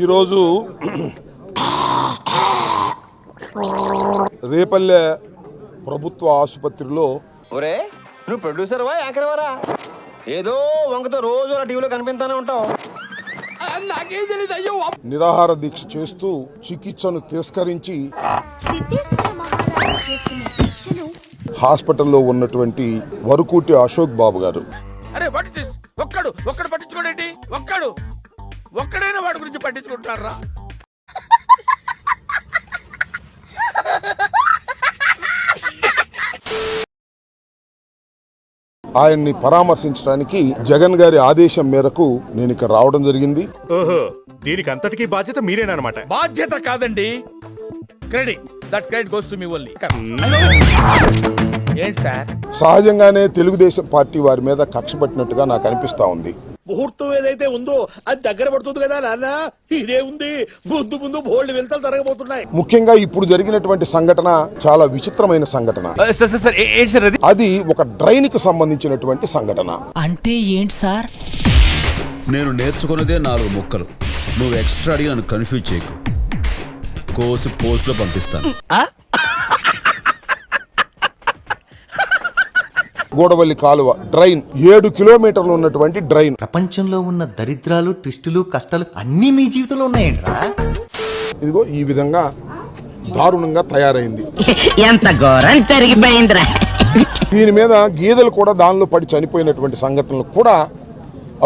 ఈరోజు రేపల్లె ప్రభుత్వ ఆసుపత్రిలో ఒరే నువ్వు ప్రొడ్యూసర్వా యాంకర్వారా? ఏదో వంకతో రోజు టీవీలో కనిపిస్తానే ఉంటావు. నాకేం తెలియదు. అయ్యో, నిరాహార దీక్ష చేస్తూ చికిత్సను తిరస్కరించి హాస్పిటల్లో ఉన్నటువంటి వరుకూటి అశోక్ బాబు గారు. అరే వాట్ ఇస్ దిస్? ఒక్కడు పట్టించుకోడేంటి? ఒక్కడైనా వాడి గురించి పట్టించుకుంటారా? ఆయన్ని పరామర్శించడానికి జగన్ గారి ఆదేశం మేరకు నేను ఇక్కడ రావడం జరిగింది. ఓహో, దీనికి అంతటికీ బాధ్యత మీరేనమాట? బాధ్యత కాదండి, credit. That credit goes to me only. ఏంటి సార్? సహజంగానే తెలుగుదేశం పార్టీ వారి మీద కక్ష పట్టినట్టుగా నాకు అనిపిస్తా ఉంది. ముహూర్తం ఏదైతే ఉందో అది దగ్గర పడుతుంది కదా నాన్న. ఇదే ఉంది, ముందు బోల్డ్ వెళ్తాలు జరగబోతున్నాయి. ముఖ్యంగా ఇప్పుడు జరిగినటువంటి సంఘటన చాలా విచిత్రమైన సంఘటన. అది ఒక డ్రైన్ కు సంబంధించినటువంటి సంఘటన. అంటే ఏంటి సార్? నేను నేర్చుకున్నదే 4 ముక్కలు. నువ్వు ఎక్స్ట్రా అడిగి నన్ను కన్ఫ్యూజ్ చేయకు. కోసి పోస్ట్ లో పంపిస్తాను. గోడవల్లి కాలువ డ్రైన్ 7 కిలోమీటర్లు ఉన్నటువంటి డ్రైన్. ప్రపంచంలో ఉన్న దరిద్రాలు, ట్విస్టులు, కష్టాలు అన్నీ మీ జీవితంలో ఉన్నాయంట్రా. ఇదిగో ఈ విధంగా దారుణంగా తయారైంది. ఎంత ఘోరం జరిగిపోయిందిరా. దీని మీద గీదలు కూడా దానిలో పడి చనిపోయినటువంటి సంఘటనలు కూడా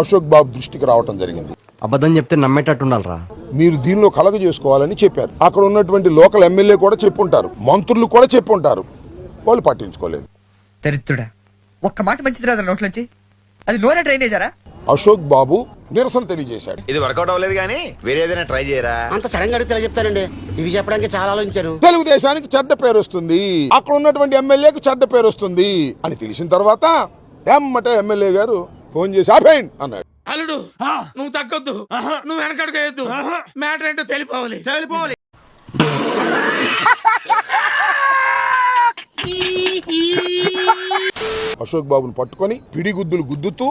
అశోక్ బాబు దృష్టికి రావటం జరిగింది. అబద్ధం చెప్తే నమ్మేటట్టు ఉండాలరా. మీరు దీనిలో కలగ చేసుకోవాలని చెప్పారు. అక్కడ ఉన్నటువంటి లోకల్ ఎమ్మెల్యే కూడా చెప్పుంటారు, మంత్రులు కూడా చెప్పుంటారు. వాళ్ళు పట్టించుకోలేదు. దరిద్రుడా, ఒక్క మాట మంచిది రాదు నోట్లోంచి. అది నూనె డ్రైనేజరా? అశోక్ బాబు నిరసన తెలియజేశాడు. ఇది వర్కౌట్ అవ్వలేదు కానీ వేరే ఏదైనా ట్రై చేయరా? అంత సడన్ గా అడిగితే చెప్తానండి. ఇది చెప్పడానికి చాలా ఆలోచించాను. తెలుగుదేశానికి చెడ్డ పేరు వస్తుంది, అక్కడ ఉన్నటువంటి ఎమ్మెల్యేకి చెడ్డ పేరు వస్తుంది అని తెలిసిన తర్వాత ఎమ్మటే ఎమ్మెల్యే గారు ఫోన్ చేసి ఆపేయండి అన్నాడు. అల్లుడు, నువ్వు తగ్గొద్దు, నువ్వు వెనకడుగేయద్దు. మ్యాటర్ ఏంటో తెలిపోవాలి. అశోక్ బాబుని పట్టుకొని పిడిగుద్దులు గుద్దుతూ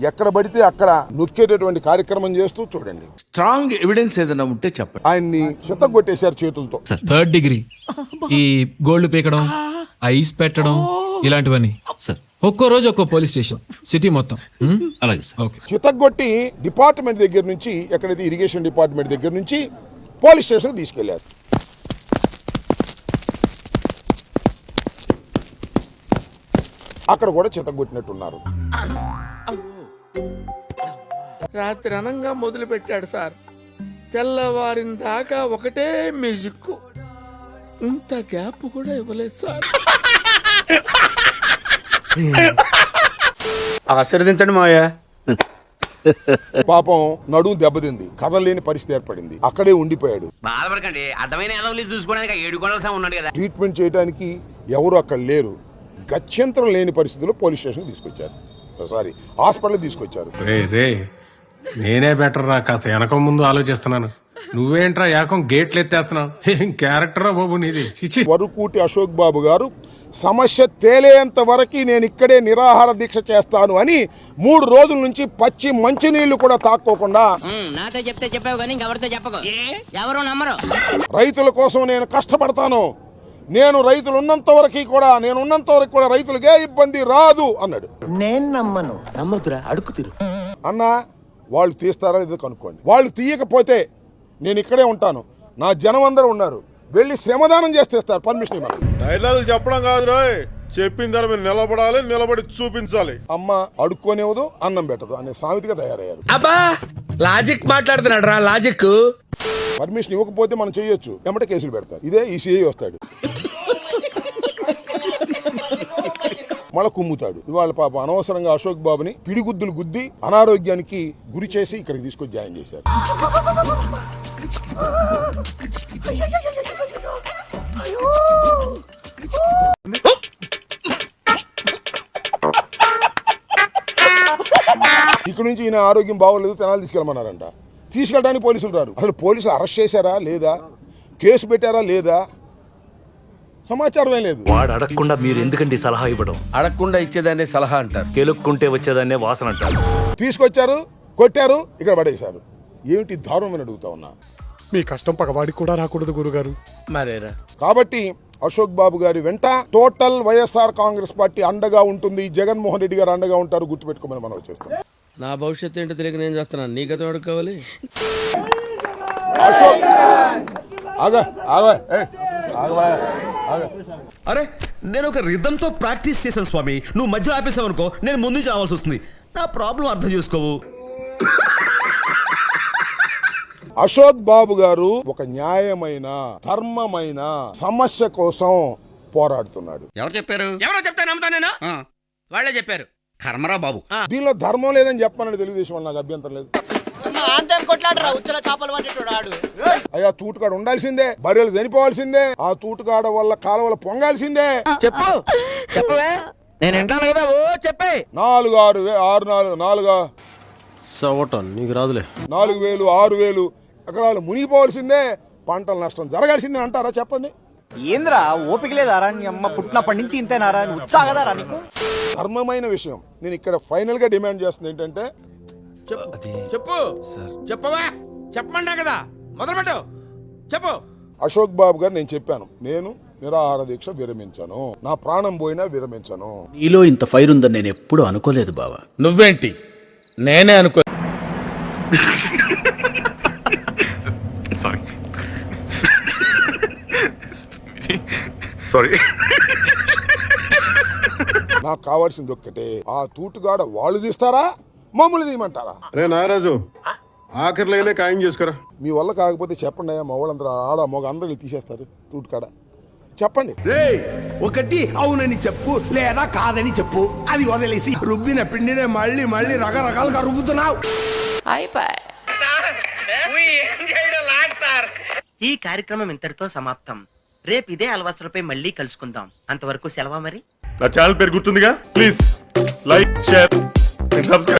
ఎక్కడ పడితే అక్కడ నొక్కేటటువంటి కార్యక్రమం చేస్తూ చూడండి. స్ట్రాంగ్ ఎవిడెన్స్ ఏదైనా ఉంటే చెప్పండి. ఆయన్ని చిత్తగొట్టేశారు చేతులతో. 3rd డిగ్రీ ఈ గోల్డ్ పీకడం, ఐస్ పెట్టడం, ఇలాంటివన్నీ ఒక్కో రోజు ఒక్కో పోలీస్ స్టేషన్, సిటీ మొత్తం. అలాగే సార్. ఓకే. చిత్తగొట్టి డిపార్ట్మెంట్ దగ్గర నుంచి, ఎక్కడైతే ఇరిగేషన్ డిపార్ట్మెంట్ దగ్గర నుంచి పోలీస్ స్టేషన్ తీసుకెళ్లారు. అక్కడ కూడా చిత్తగొట్టినట్టున్నారు. రాత్రి అనంగా మొదలు పెట్టాడు సార్. తెల్లవారిన దాకా ఒకటే మ్యూజిక్. ఇంత గ్యాప్ కూడా ఇవ్వలేదు సార్. ఆశీర్వదించండి మావయ్య. పాపం నడుము దెబ్బతింది, కదలేని పరిస్థితి ఏర్పడింది. అక్కడే ఉండిపోయాడు. బాధపడకండి, అడ్డమైన చూసుకోవడానికి 7 కొండల ఉన్నాడు కదా. ట్రీట్మెంట్ చేయడానికి ఎవరు అక్కడ లేరు. గత్యంతరం లేని పరిస్థితుల్లో పోలీస్ స్టేషన్ తీసుకొచ్చారు, సారీ హాస్పిటల్ తీసుకొచ్చారు. నేనే బెటర్ రా, కాస్త వెనక ముందు ఆలోచిస్తున్నాను. నువ్వేంట్రా ఏకం గేట్లు ఎత్తేస్తున్నావు? ఏం క్యారెక్టరా బాబు నీది. వరుకూటి అశోక్ బాబు గారు సమస్య తేలేంత వరకు నేను ఇక్కడే నిరాహార దీక్ష చేస్తాను అని 3 రోజుల నుంచి పచ్చి మంచినీళ్లు కూడా తాక్కోకుండా, నాతో చెప్తే చెప్పావు కానీ ఎవరితో చెప్పకు, ఎవరు నమ్మరు. రైతుల కోసం నేను కష్టపడతాను, నేను రైతులు ఉన్నంత వరకు కూడా రైతులకే ఇబ్బంది రాదు అన్నాడు. నేను నమ్మను. నమ్మదురా, అడుగు తిరు అన్నా. వాళ్ళు తీస్తారా లేదో కనుక్కోండి. వాళ్ళు తీయకపోతే నేను ఇక్కడే ఉంటాను, నా జనం అందరూ ఉన్నారు, వెళ్ళి శ్రమదానం చేస్తేస్తారు పర్మిషన్ ఇవ్వాలి. డైలాగులు చెప్పడం కాదు రాయ్, చెప్పిన దాని మీద నిలబడాలి, నిలబడి చూపించాలి. అమ్మ అడుక్కోనివ్వదు, అన్నం పెట్టదు అనే సామెతగా తయారయ్యారు. అబ్బా, లాజిక్ మాట్లాడుతున్నాడు రా, లాజిక్. పర్మిషన్ ఇవ్వకపోతే మనం చేయొచ్చు, ఎమ్మటే కేసులు పెడతారు. ఇదే ఈ సిఐ వస్తాడు, మళ్ళా కుమ్ముతాడు. ఇవాళ పాప అనవసరంగా అశోక్ బాబుని పిడిగుద్దులు గుద్ది అనారోగ్యానికి గురి చేసి ఇక్కడికి తీసుకొచ్చి జాయిన్ చేశారు. ఇక్కడ నుంచి ఈయన ఆరోగ్యం బాగోలేదు, తెనాలి తీసుకెళ్ళమన్నారంట. తీసుకెళ్ళడానికి పోలీసులు రారు. అసలు పోలీసులు అరెస్ట్ చేశారా లేదా, కేసు పెట్టారా లేదా, సమాచారం ఏం లేదు. వాడు అడగకుండా మీరు ఎందుకండి సలహా ఇవ్వడం? అడగకుండా ఇచ్చేదాన్ని సలహా అంటారు. కెలుక్కుంటే వచ్చేదాన్నే వాసన అంటారు. తీసుకొచ్చారు, కొట్టారు, ఇక్కడ పడేశారు. ఏమిటి దారుణం అని అడుగుతా ఉన్నా. మీ కష్టం పగవాడికి కూడా రాకూడదు గురుగారు. మరేరా కాబట్టి అశోక్ బాబు గారి వెంట టోటల్ వైఎస్ఆర్ కాంగ్రెస్ పార్టీ అండగా ఉంటుంది. జగన్మోహన్ రెడ్డి గారు అండగా ఉంటారు, గుర్తుపెట్టుకోమని మనం చేస్తాం. నా భవిష్యత్తు ఏంటో తెలియక నేను చేస్తున్నాను. నీ గతం ఎవరికి కావాలి? అశోక్ అరే నేను ఒక రిధంతో ప్రాక్టీస్ చేశాను స్వామి. నువ్వు మధ్యలో ఆపేసావు అనుకో, నేను ముందు నుంచి రావాల్సి వస్తుంది. నా ప్రాబ్లం అర్థం చేసుకోవు. అశోక్ బాబు గారు ఒక న్యాయమైన ధర్మమైన సమస్య కోసం పోరాడుతున్నాడు. ఎవరు చెప్పారు? ఎవరో చెప్తే నమ్ముతా నేను. వాళ్ళే చెప్పారు. కర్మరా బాబు. దీనిలో ధర్మం లేదని చెప్పమని తెలుగుదేశం వాళ్ళు నాకు అభ్యంతరం లేదు. అయ్యా తూటుకాడ ఉండాల్సిందే, బర్రెలు చనిపోవాల్సిందే, ఆ తూటుకాడ వల్ల కాలువలు పొంగాల్సిందే. చెప్పు చెప్పవే, నేను వింటాను కదా. ఓ చెప్పే. 4,000 6,000 ఎకరాలు మునిగిపోవాల్సిందే, పంటల నష్టం జరగాల్సిందే అంటారా? చెప్పండి. ఏంద్రా ఓపిక లేదారా? నీ అమ్మ పుట్టినప్పటి నుంచి ఇంతేనారా? ఉత్సాహదారా నీకు? ధర్మమైన విషయం. నేను ఇక్కడ ఫైనల్ గా డిమాండ్ చేస్తుంది ఏంటంటే, చెప్పు చెప్పవా, చెప్పమన్నా కదా, మొదలుపెట్టు చెప్పు. అశోక్ బాబు గారు నేను చెప్పాను, నేను నిరాహార దీక్ష విరమించను, నా ప్రాణం పోయినా విరమించను. నీలో ఇంత ఫైర్ ఉందని నేను ఎప్పుడు అనుకోలేదు బావా. నువ్వేంటి, నేనే అనుకో. నాకు కావాల్సింది ఒక్కటే, ఆ తూటుగాడ వాళ్ళు తీస్తారా, మమ్మల్ని తీయమంటారా? రే నాగరాజు, ఆఖరిలో ఖాయం చేసుకురా. మీ వల్ల కాకపోతే చెప్పండి అయ్యా, మా వాళ్ళందరూ ఆడ మగ అందరూ తీసేస్తారు తూటుకాడ. చెప్పండి. ఒకటి అవునని చెప్పు, లేదా కాదని చెప్పు. అది వదిలేసి రుబ్బిన పిండినే మళ్ళీ మళ్ళీ రకరకాలుగా రుబ్బుతున్నావు. ఈ కార్యక్రమం ఇంతటితో సమాప్తం. రేపు ఇదే అలవాసులపై మళ్ళీ కలుసుకుందాం. అంతవరకు సెలవా మరి. నా ఛానల్ పేరు గుర్తుందిగా, ప్లీజ్ లైక్, షేర్, సబ్స్క్రైబ్.